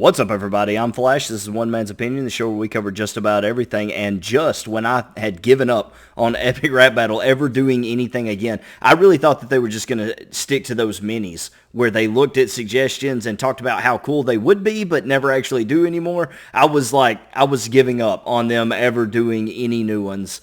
What's up, everybody? I'm Flash. This is One Man's Opinion, the show where we cover just about everything. And just when I had given up on Epic Rap Battle ever doing anything again, I really thought that they were just going to stick to those minis where they looked at suggestions and talked about how cool they would be, but never actually do anymore. I was giving up on them ever doing any new ones.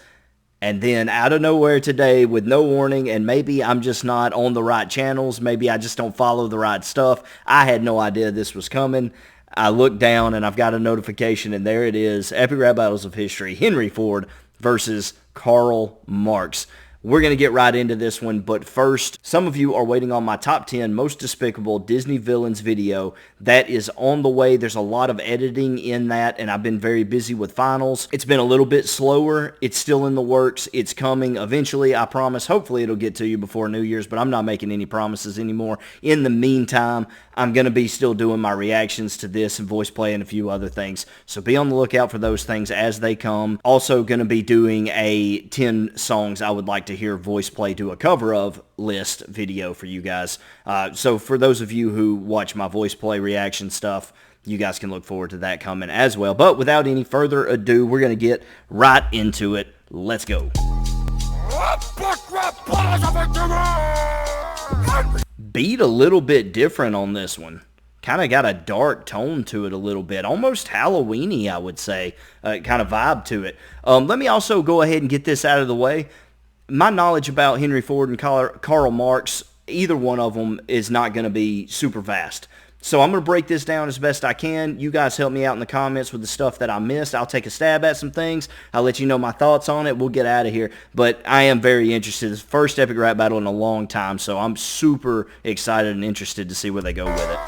And then out of nowhere today with no warning, and maybe I'm just not on the right channels, maybe I just don't follow the right stuff. I had no idea this was coming. I looked down and I've got a notification, and there it is. Epic Rap Battles of History, Henry Ford versus Karl Marx. We're going to get right into this one, but first, some of you are waiting on my top 10 most despicable Disney villains video. That is on the way. There's a lot of editing in that, and I've been very busy with finals. It's been a little bit slower. It's still in the works. It's coming eventually, I promise. Hopefully, it'll get to you before New Year's, but I'm not making any promises anymore. In the meantime, I'm going to be still doing my reactions to this and voice play and a few other things. So be on the lookout for those things as they come. Also going to be doing a 10 songs I would like to hear voice play to a cover of list video for you guys. So for those of you who watch my voice play reaction stuff, you guys can look forward to that coming as well. But without any further ado, we're going to get right into it. Let's go. Beat a little bit different on this one. Kind of got a dark tone to it a little bit. Almost Halloween-y, I would say. Kind of vibe to it. Let me also go ahead and get this out of the way. My knowledge about Henry Ford and Karl Marx, either one of them is not going to be super vast. So I'm going to break this down as best I can. You guys help me out in the comments with the stuff that I missed. I'll take a stab at some things. I'll let you know my thoughts on it. We'll get out of here. But I am very interested. It's the first Epic Rap Battle in a long time, so I'm super excited and interested to see where they go with it.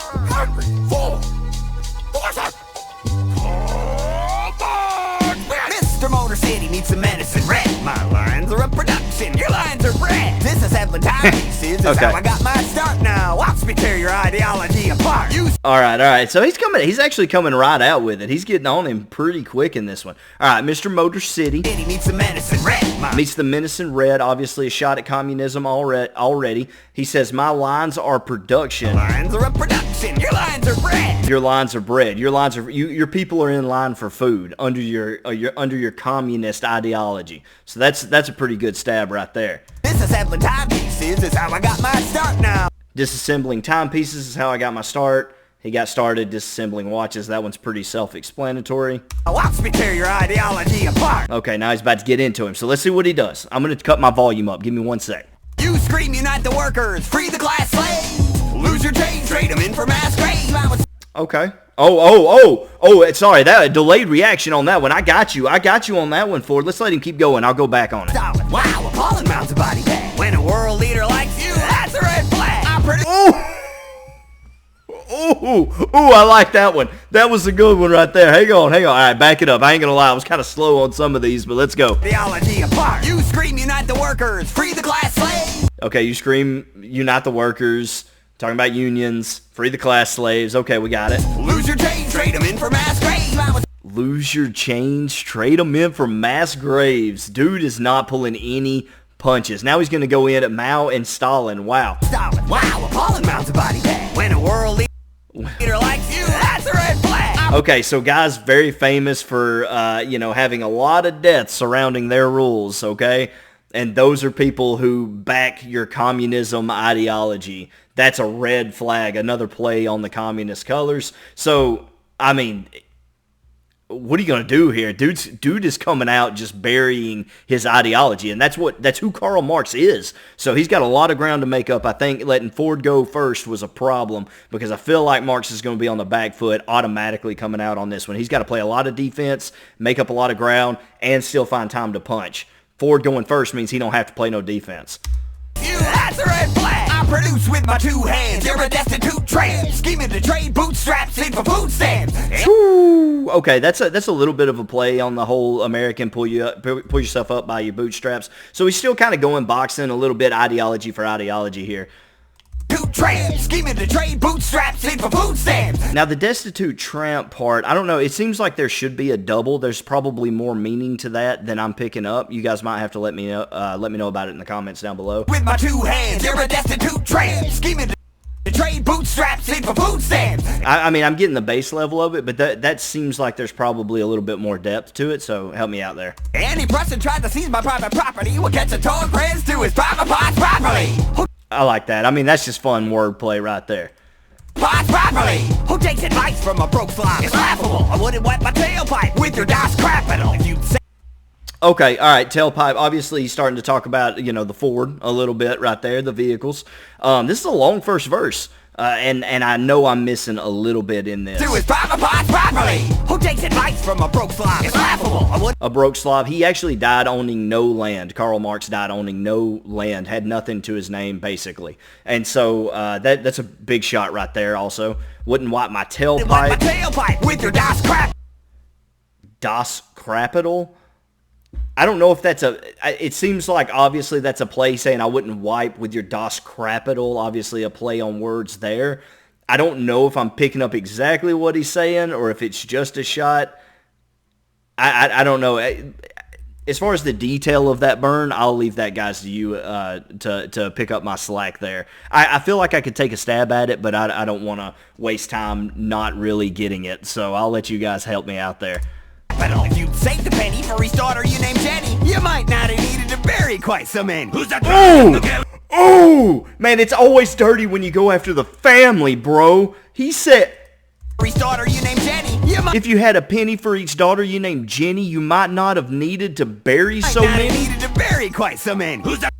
Mr. Motor City needs some medicine red. My lines are a production, your lines are bred. This is Evelyn Time Pieces. That's how I got my start now. Watch me tear your ideology apart. All right. So he's actually coming right out with it. He's getting on him pretty quick in this one. All right, Mr. Motor City needs some medicine red. Meets the medicine red. Obviously a shot at communism already. He says, my lines are production. Lines are a production, your lines are bred. Your lines are bread. Your people are in line for food under your communist ideology. So that's a pretty good stab right there. Disassembling timepieces is how I got my start now. Disassembling timepieces is how I got my start. He got started disassembling watches. That one's pretty self-explanatory. Watch me tear your ideology apart. Okay, now he's about to get into him. So let's see what he does. I'm going to cut my volume up. Give me 1 sec. You scream, unite the workers, free the class slaves. Lose your chains, trade them in for mass graves. Okay. Sorry, that a delayed reaction on that one. I got you on that one, Ford. Let's let him keep going. I'll go back on it. Wow, appalling mounts of body bag. When a world leader likes you, that's a red flag. I like that one. That was a good one right there. Hang on. All right, back it up. I ain't gonna lie, I was kind of slow on some of these, but let's go. Ideology apart. You scream, unite the workers, free the class slaves. Okay, you scream, unite the workers. Talking about unions, free the class slaves. Okay, we got it. Lose your change, trade them in for mass graves. Lose your change, trade them in for mass graves. Dude is not pulling any punches. Now he's going to go in at Mao and Stalin. Wow. Stalin, wow, appalling mounts of body bag. When a world leader likes you, that's a red flag. Okay, so guys very famous for, having a lot of deaths surrounding their rules, okay? And those are people who back your communism ideology. That's a red flag, another play on the communist colors. So, I mean, what are you going to do here? Dude is coming out just burying his ideology, and that's who Karl Marx is. So he's got a lot of ground to make up. I think letting Ford go first was a problem because I feel like Marx is going to be on the back foot automatically coming out on this one. He's got to play a lot of defense, make up a lot of ground, and still find time to punch. Ford going first means he don't have to play no defense. That's a red flag. I produce with my 2 hands. You're a destitute tramp. Scheming to trade bootstraps in for food stamps. Okay, that's a little bit of a play on the whole American pull yourself up by your bootstraps. So he's still kind of going boxing a little bit ideology for ideology here. Scheming to trade bootstraps in for food stamps. Now the destitute tramp part, I don't know. It seems like there should be a double. There's probably more meaning to that than I'm picking up. You guys might have to let me know about it in the comments down below. With my 2 hands, you're a destitute tramp. Scheming to trade bootstraps in for food stamps. I mean, I'm getting the base level of it, but that seems like there's probably a little bit more depth to it, so help me out there. Any person tried to seize my private property will catch a toll and praise to his private parts properly. I like that. I mean, that's just fun wordplay right there. Parts properly. Who takes advice from a broke slob? It's laughable. I wouldn't wipe my tailpipe with your Das Capital. If you'd say Okay, all right, tailpipe. Obviously, he's starting to talk about, you know, the Ford a little bit right there, the vehicles. This is a long first verse, and I know I'm missing a little bit in this. to his private parts properly. Who takes advice from a broke slob? It's laughable. I wouldn't A broke Slav. He actually died owning no land. Karl Marx died owning no land, had nothing to his name, basically. And so that's a big shot right there also. Wouldn't wipe my wipe my tailpipe. tailpipe with your Das Crap. Das Capital? I don't know if that's it seems like obviously that's a play saying I wouldn't wipe with your Das Capital, obviously a play on words there. I don't know if I'm picking up exactly what he's saying or if it's just a shot. I don't know. As far as the detail of that burn, I'll leave that, guys, to you to pick up my slack there. I feel like I could take a stab at it, but I don't want to waste time not really getting it, so I'll let you guys help me out there. If you'd saved a penny for his daughter you named Jenny, you might not have needed to bury quite so men. Who's that? Oh, man, it's always dirty when you go after the family, bro. He said, For his daughter you named Jenny, you might if you had a penny for each daughter you named Jenny, you might not have needed to bury so not have many. needed to bury quite so men. Who's that?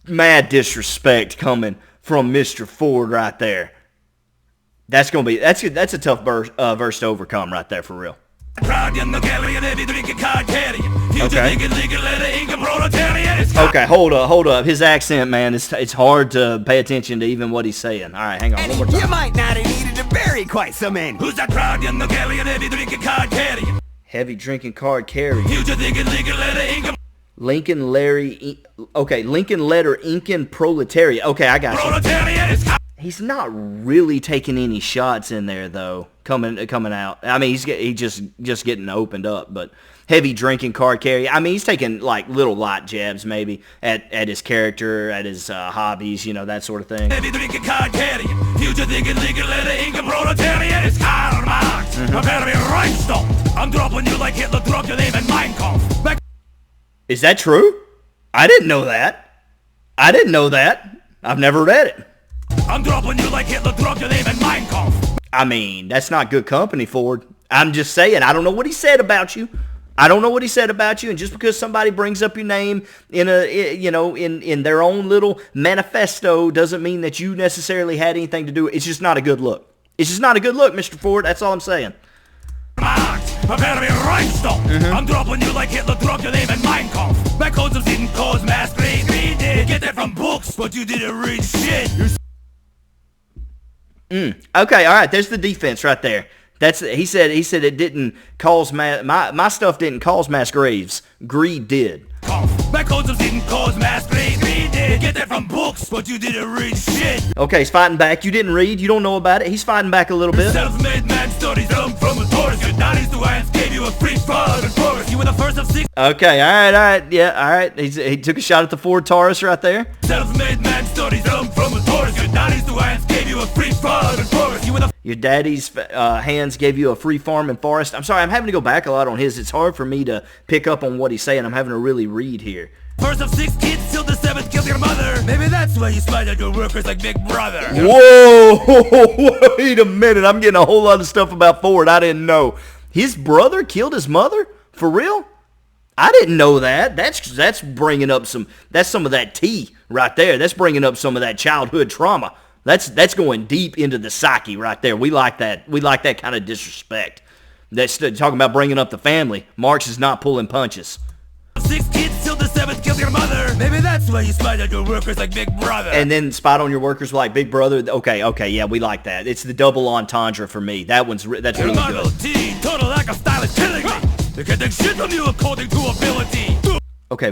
Mad disrespect coming from Mr. Ford right there. That's a tough verse to overcome right there for real. Okay, hold up. His accent, man, it's hard to pay attention to even what he's saying. All right, hang on one more You time. might not have needed to bury quite so men. Who's that proud young Nogalian heavy drinking card carrying? Heavy drinking card carrying. Lincoln letter Incan proletariat. Okay, I got you. He's not really taking any shots in there though. Coming out. I mean, he just getting opened up, but heavy drinking card carry. I mean, he's taking like little light jabs maybe at his character, at his hobbies, you know, that sort of thing. Heavy drinking card carrying, future thinking legal letter Incan proletariat. It's Karl Marx. Prepare to be rhinestone. I'm dropping you like Hitler dropped your name in Mein Kampf. Back Is that true? I didn't know that. I've never read it. I'm dropping you like Hitler dropped your name in Mein Kampf. I mean, that's not good company, Ford. I'm just saying, I don't know what he said about you. And just because somebody brings up your name in in their own little manifesto doesn't mean that you necessarily had anything to do with it. It's just not a good look. Mr. Ford. That's all I'm saying. Marx, prepare to be rhinestone. I'm dropping you like Hitler dropped your name in Mein Kampf. My codes of didn't cause mass grave. We did get that from books, but you didn't read shit. Okay, all right. There's the defense right there. He said it didn't cause my stuff didn't cause mass graves. Greed did. My codes of didn't cause mass grave. We did get that from books, but you didn't read shit. Okay, he's fighting back. You didn't read. You don't know about it. He's fighting back a little bit. Self-made man studies from a Taurus. Your daddy's the hands gave you a free fall and forest. You were the first of 6. Okay, all right. Yeah, all right. He took a shot at the Ford Taurus right there. Self-made man studies from a Taurus. Your daddy's the hands gave you a free fall and forest. You were the Your daddy's hands gave you a free farm and forest. I'm sorry, I'm having to go back a lot on his. It's hard for me to pick up on what he's saying. I'm having to really read here. first of 6 kids till the 7th killed your mother. Maybe that's why you spied on your workers like Big Brother. Whoa, wait a minute. I'm getting a whole lot of stuff about Ford I didn't know. His brother killed his mother? For real? I didn't know that. That's bringing up some of that tea right there. That's bringing up some of that childhood trauma. That's going deep into the psyche right there. We like that. We like that kind of disrespect. That's talking about bringing up the family. Marx is not pulling punches. 6 kids till the 7th killed your mother. Maybe that's why you spied on your workers like Big Brother. And then spied on your workers like Big Brother. Okay, yeah, we like that. It's the double entendre for me. That's really Model good. T, total lack of style is killing me. They can take shit from you according to ability. Okay.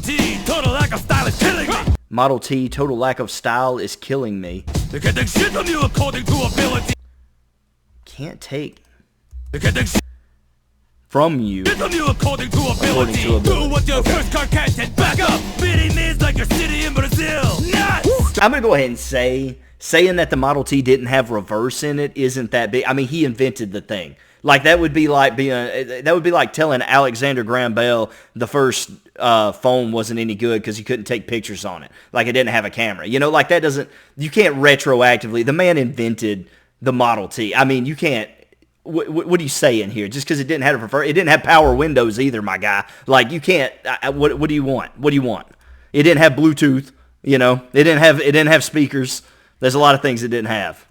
T, total lack of style is killing me. Model T, total lack of style is killing me. They can take shit from you according to ability. Can't take They can take shit from you. from you according to ability. According to ability. Do what your first car can't and back up. Beating means like your city in Brazil. Nuts! I'm going to go ahead and say, saying that the Model T didn't have reverse in it isn't that big. I mean, he invented the thing. Like, that would be like telling Alexander Graham Bell the first phone wasn't any good because you couldn't take pictures on it. Like, it didn't have a camera. You know, like, that doesn't, you can't retroactively. The man invented the Model T. I mean, you can't. What are you saying here? Just because it didn't have it didn't have power windows either, my guy. Like, you can't. What do you want? What do you want? It didn't have Bluetooth. You know, it didn't have speakers. There's a lot of things it didn't have.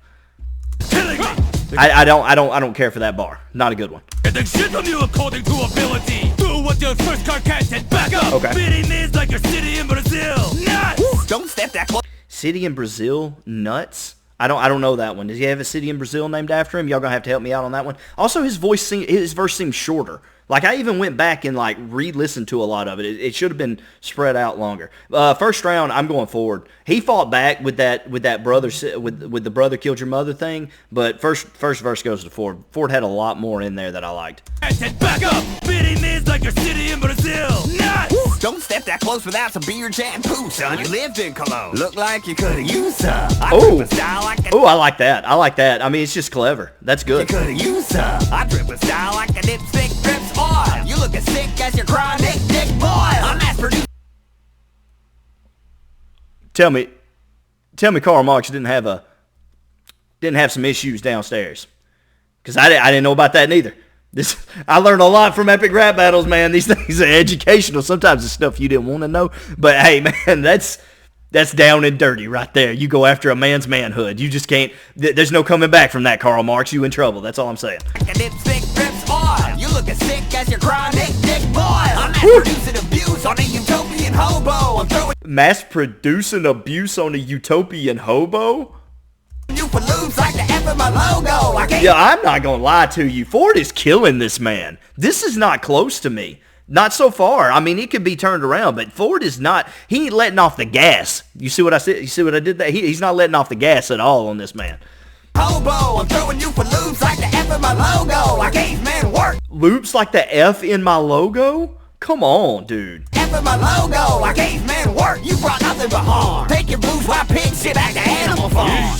I don't care for that bar. Not a good one. Shit on you according to ability. Do what your first car can't and back up. Okay. Beating is like your city in Brazil. Nuts. Don't step that close. City in Brazil, nuts. I don't know that one. Does he have a city in Brazil named after him? Y'all gonna have to help me out on that one. Also, his verse seems shorter. Like, I even went back and like re-listened to a lot of it. It should have been spread out longer. First round, I'm going Ford. He fought back with that brother with the brother killed your mother thing. But first verse goes to Ford. Ford had a lot more in there that I liked. Back up, beating is like your city in Brazil. Nuts. Don't step that close without some beard shampoo, son. You lived in Cologne. Look like you could've used some. Oh, I like that. I mean, it's just clever. That's good. You could've used some. I drip a style like a dipstick drips oil. You look as sick as your chronic dick boil. I'm mass produced. Tell me, Karl Marx didn't have some issues downstairs, because I didn't know about that neither. I learned a lot from epic rap battles, man. These things are educational. Sometimes it's stuff you didn't want to know, but hey, man, that's down and dirty right there. You go after a man's manhood. You just can't. There's no coming back from that, Karl Marx. You in trouble. That's all I'm saying. Like a dipstick drips oil. You look as sick as your chronic dick boil. I'm mass producing abuse on a utopian hobo. I'm throwing mass producing abuse on a utopian hobo. You for loops like the F in my logo. Yeah, I'm not gonna lie to you. Ford is killing this man. This is not close to me. Not so far. I mean, it could be turned around, but Ford is not. He ain't letting off the gas. You see what I said? You see what I did there? He's not letting off the gas at all on this man. Hobo, I'm throwing you for loops like the F in my logo. I gave man work. Loops like the F in my logo? Come on, dude. F in my logo. I gave man work. You brought nothing but harm. Take your bourgeois pig shit back to Animal Farm.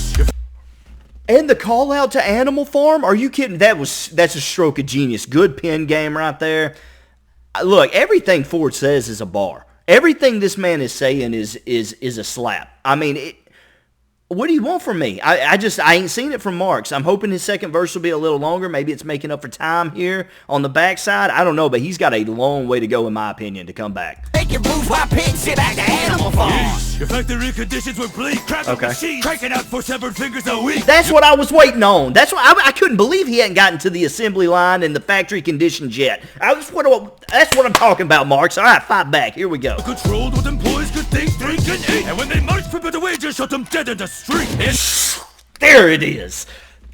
And the call out to Animal Farm? Are you kidding? That's a stroke of genius. Good pen game right there. Look, everything Ford says is a bar. Everything this man is saying is a slap. I mean, what do you want from me? I ain't seen it from Marx. I'm hoping his second verse will be a little longer. Maybe it's making up for time here on the backside. I don't know, but he's got a long way to go, in my opinion, to come back. Take your bourgeois pig shit back to Animal Farm. Your factory conditions were bleak. Crap machines cranking out for severed fingers a week. That's what I was waiting on. That's what I couldn't believe he hadn't gotten to the assembly line and the factory conditions yet. That's what I'm talking about, Marx. All right, fight back. Here we go. Controlled what employees could think, drink, and eat. And when they march for better wages, shut them dead in the street. There it is.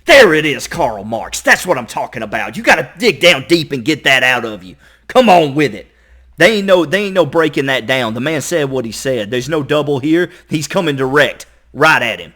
There it is, Karl Marx. That's what I'm talking about. You got to dig down deep and get that out of you. Come on with it. They ain't no breaking that down. The man said what he said. There's no double here. He's coming direct. Right at him.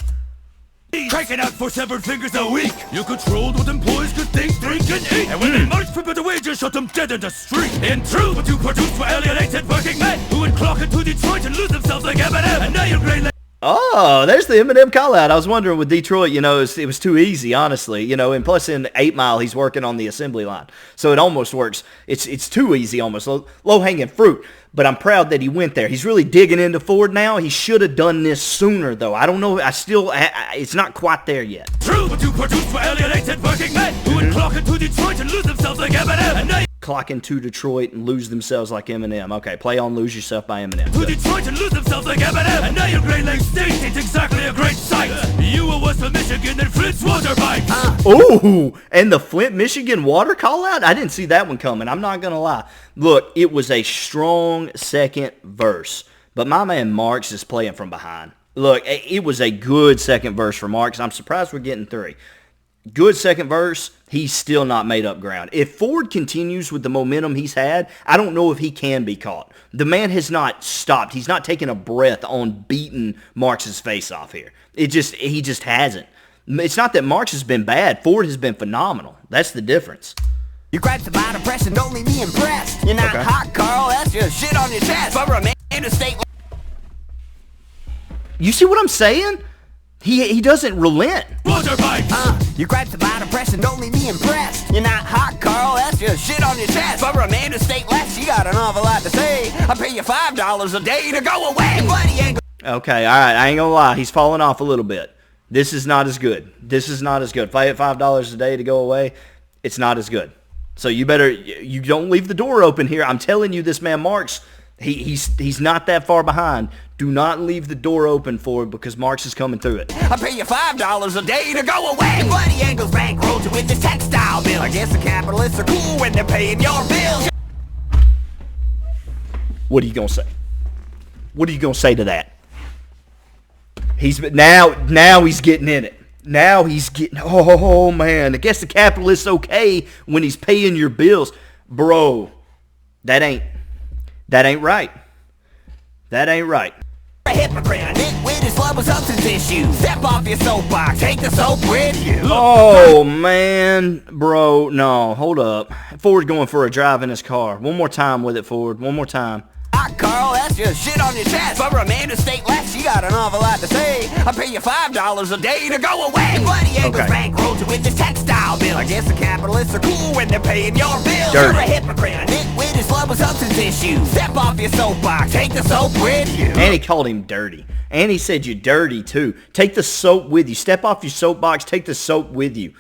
Cranking out for severed fingers a week. You controlled what employees could think, drink, and eat. And when they march for better wages, shut them dead in the street. In truth, what you produced were alienated working men who would clock into Detroit and lose themselves like Eminem. And now you're great. Oh, there's the Eminem call out. I was wondering with Detroit, it was too easy, honestly, and plus in 8 Mile, he's working on the assembly line. So it almost works. It's too easy, almost low-hanging fruit. But I'm proud that he went there. He's really digging into Ford now. He should have done this sooner, though. I don't know. It's not quite there yet. True, but you produced for alienated working men who would clock into Detroit and lose themselves like Eminem. And now clock into Detroit and lose themselves like Eminem. Okay, play on Lose Yourself by Eminem. To Detroit and lose themselves like Eminem. And now your Great Lakes State ain't exactly a great sight. You were West of Michigan and Flint's water pipes. Oh, and the Flint, Michigan water call out? I didn't see that one coming. I'm not going to lie. Look, it was a strong second verse. But my man Marx is playing from behind. Look, it was a good second verse for Marx. I'm surprised we're getting 3. Good second verse, he's still not made up ground. If Ford continues with the momentum he's had, I don't know if he can be caught. The man has not stopped. He's not taking a breath on beating Marx's face off here. He just hasn't. It's not that Marx has been bad. Ford has been phenomenal. That's the difference. You gripes about oppression, don't leave me impressed. You're not hot, Carl. That's just shit on your chest. For a man in a state. You see what I'm saying? He doesn't relent. Motorbike! Your gripes about oppression don't leave me impressed. You're not hot, Carl, that's just shit on your chest. For a man to state less, you got an awful lot to say. I'll pay you $5 a day to go away, buddy ain't. Okay, all right, I ain't gonna lie. He's falling off a little bit. This is not as good. This is not as good. Pay it $5 a day to go away, it's not as good. So you don't leave the door open here. I'm telling you, this man Marx, he's not that far behind. Do not leave the door open for it because Marx is coming through it. I'll pay you $5 a day to go away. Buddy Engel's bankrolled you with this textile bill. I guess the capitalists are cool when they're paying your bills. What are you gonna say? What are you gonna say to that? Now he's getting in it. Now he's getting, oh man, I guess the capitalist's okay when he's paying your bills. Bro, that ain't right. That ain't right. A hypocrite, a nitwit, his love with substance issues. Step off your soapbox, take the soap with you. Oh man, bro, no, hold up. Ford going for a drive in his car. One more time with it, Ford. One more time. Carl, that's just shit on your chest. For a man to state less, you got an awful lot to say. I'll pay you $5 a day to go away. Buddy Engel's bankrolled you with this textile bill. I guess the capitalists are cool when they're paying your bills. Dirty. You're a hypocrite, a nitwit, his love with substance issues. Step off your soapbox, take the soap with you. And he called him dirty. And he said you're dirty too. Take the soap with you. Step off your soapbox, take the soap with you.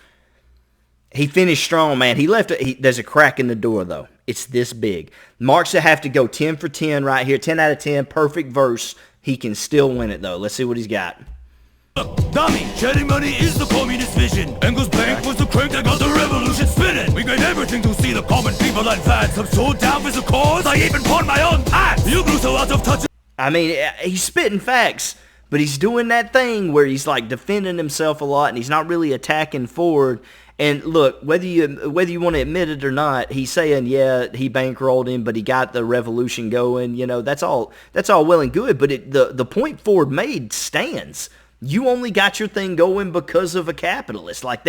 He finished strong, man. He left it. There's a crack in the door, though. It's this big. Marx will have to go 10 for 10 right here. 10 out of 10. Perfect verse. He can still win it, though. Let's see what he's got. Dummy, shedding money is the communist vision. Engels' bank was the crank that got the revolution spinning. We made everything to see the common people advance. I'm so down for the cause, I even pawned my own pants. You grew so out of touch. I mean, he's spitting facts, but he's doing that thing where he's like defending himself a lot, and he's not really attacking forward. And look, whether you want to admit it or not, he's saying, yeah, he bankrolled him, but he got the revolution going. You know, that's all well and good. But the point Ford made stands. You only got your thing going because of a capitalist. Like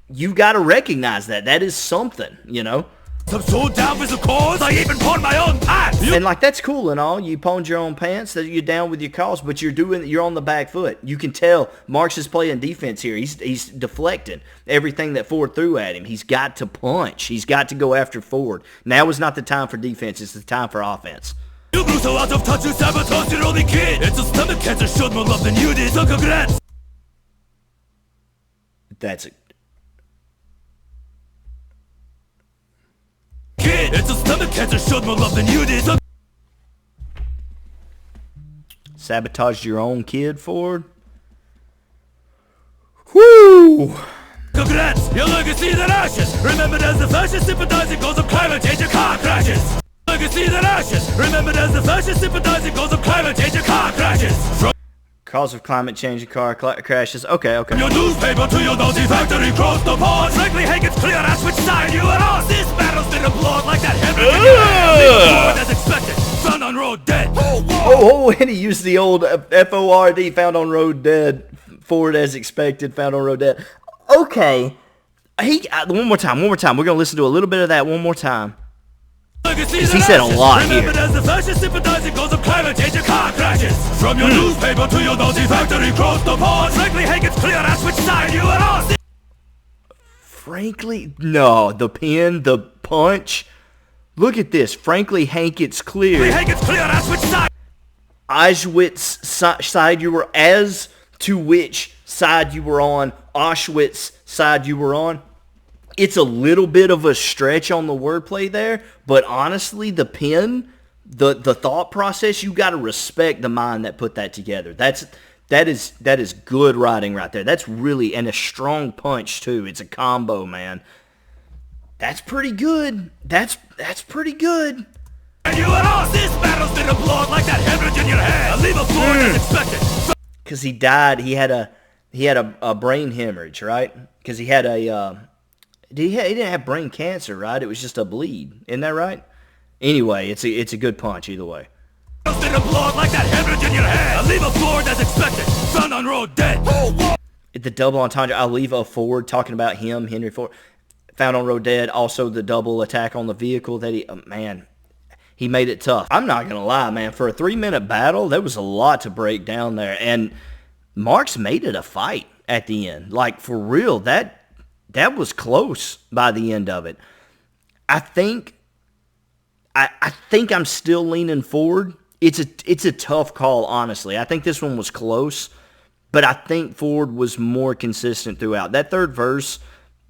you got to recognize that. That is something, you know. I'm so down for the cause, I even pawned my own pants. And like, that's cool and all. You pawned your own pants, that you're down with your cause, but you're on the back foot. You can tell Marx is playing defense here. He's deflecting everything that Ford threw at him. He's got to punch. He's got to go after Ford. Now is not the time for defense. It's the time for offense. You grew so out of touch, you sabotaged your only kid. It's a stomach cancer, showed more love than you did. So congrats. That's it. Kid, it's a stomach cancer, showed more love than you did. So sabotaged your own kid, Ford? Whoo! Congrats, your legacy that ashes. Remembered as the fascist sympathizing cause of climate change and car crashes. Legacy that ashes. Remembered as the fascist sympathizing cause of climate change and car crashes. Cause of climate change and car crashes. Okay. Your newspaper to your Nazi factory crossed the pond. Frankly, Hank, it's clear that's which side you are on. This battle's been applauded like that Henry as expected. Found on road dead. Oh, and he used the old F-O-R-D, found on road dead. Ford as expected, found on road dead. Okay. One more time. We're going to listen to a little bit of that one more time. He said a lot here. As the fascist sympathizing cause of climate change and car crashes. From your newspaper to your Nazi factory crossed the pond. Frankly, Hank, it's clear that's which side you are on. Frankly, no. The pin, the punch. Look at this. Frankly, Hank, it's clear. Hank, it's clear that's which side. Auschwitz side you were, as to which side you were on. Auschwitz side you were on. It's a little bit of a stretch on the wordplay there, but honestly, the pen, the thought process, you got to respect the mind that put that together. That is good writing right there. That's really, and a strong punch too. It's a combo, man. That's pretty good. That's pretty good. And you and us, this battle's been applauded like that hemorrhage in your head. I leave a floor as expected. Because he died. He had a brain hemorrhage, right? Because he had a. He didn't have brain cancer, right? It was just a bleed. Isn't that right? Anyway, it's a good punch either way. Been applauded like that hemorrhage in your head. I leave a Ford as expected. Found on road dead. The double entendre. I'll leave a Ford talking about him, Henry Ford. Found on road dead. Also the double attack on the vehicle that he he made it tough. I'm not going to lie, man. For a 3-minute battle, there was a lot to break down there. And Marx made it a fight at the end. Like, for real, that was close by the end of it. I think I'm still leaning Ford. It's a tough call, honestly. I think this one was close, but I think Ford was more consistent throughout. That third verse,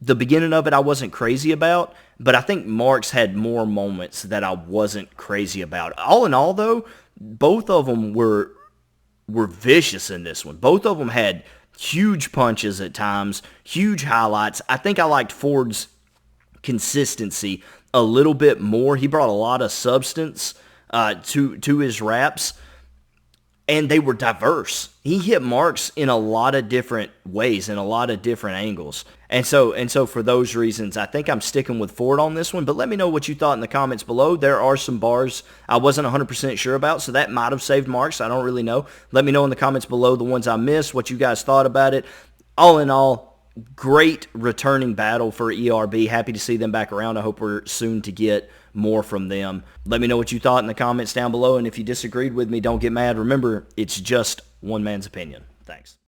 the beginning of it, I wasn't crazy about, but I think Marx had more moments that I wasn't crazy about. All in all, though, both of them were vicious in this one. Both of them had huge punches at times, huge highlights. I think I liked Ford's consistency a little bit more. He brought a lot of substance to his raps, and they were diverse. He hit Marx in a lot of different ways, in a lot of different angles. And so for those reasons, I think I'm sticking with Ford on this one. But let me know what you thought in the comments below. There are some bars I wasn't 100% sure about, so that might have saved Marx. I don't really know. Let me know in the comments below the ones I missed, what you guys thought about it. All in all, great returning battle for ERB. Happy to see them back around. I hope we're soon to get more from them. Let me know what you thought in the comments down below, and if you disagreed with me, don't get mad. Remember, it's just one man's opinion. Thanks.